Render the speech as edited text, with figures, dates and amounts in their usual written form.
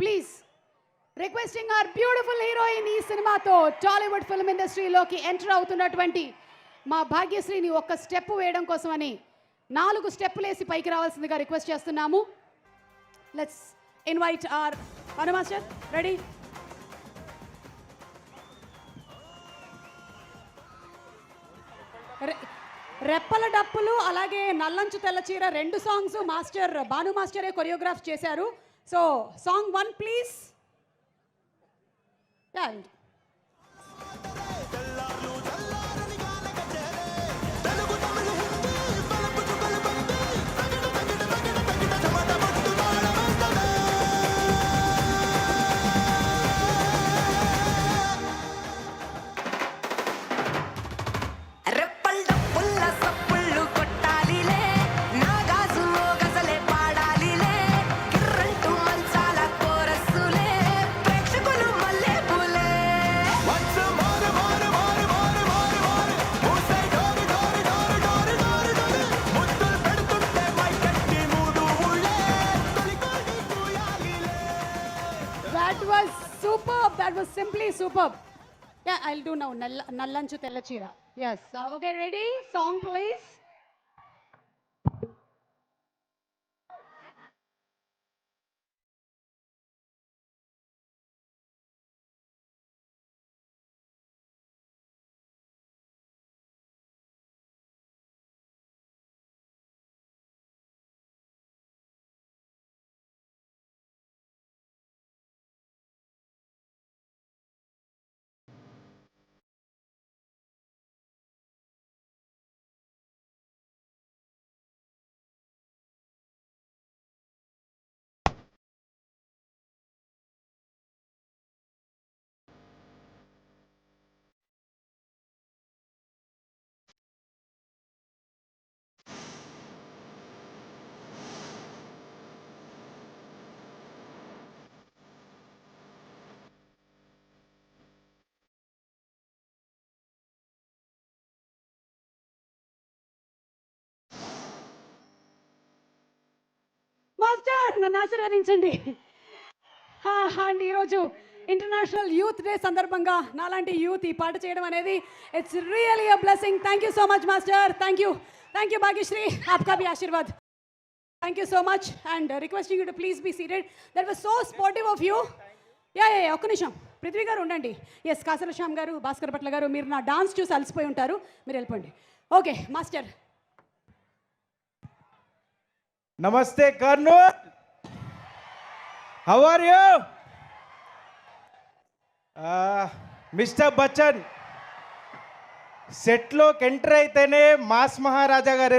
Please requesting our beautiful heroine ఈ సినిమాతో Tollywood film ఇండస్ట్రీలోకి ఎంటర్ అవుతున్నటువంటి మా భాగ్యశ్రీని ఒక్క స్టెప్ వేయడం కోసమని 4 స్టెప్పులు వేసి పైకి రావాల్సిందిగా రిక్వెస్ట్ చేస్తున్నాము. Let's invite our Bhanu master. Ready? రెప్పల డప్పులు అలాగే నల్లంచు తెల్ల చీర 2 సాంగ్స్ మాస్టర్ భాను మాస్టరే కొరియోగ్రాఫ్ చేశారు. So song 1 please. That was superb. That was simply superb. Yeah, I'll do now. Nallanchu Tella Cheera. Yes. Okay, ready? Song, please. Master నన్ను ఆశీర్వదించండి. అండ్ ఈరోజు ఇంటర్నేషనల్ యూత్ డే సందర్భంగా నాలాంటి యూత్ ఈ పాట చేయడం అనేది it's really a blessing. Thank you so much master. Thank you Bhagyashree. आपका भी आशीर्वाद. Thank you so much and requesting you to please be seated. That was so sportive of you. ఒక్క నిమిషం పృథ్వీ గారు ఉండండి. ఎస్ కాసల శ్యామ్ గారు, భాస్కర్ భట్ల గారు, మీరు నా డాన్స్ చూసి అలసిపోయి ఉంటారు, మీరు వెళ్ళిపోండి. Okay master. Namaste Karnool. How are you? Mr. Bachchan. సెట్లోకి ఎంటర్ అయితేనే మాస్ మహారాజా గారు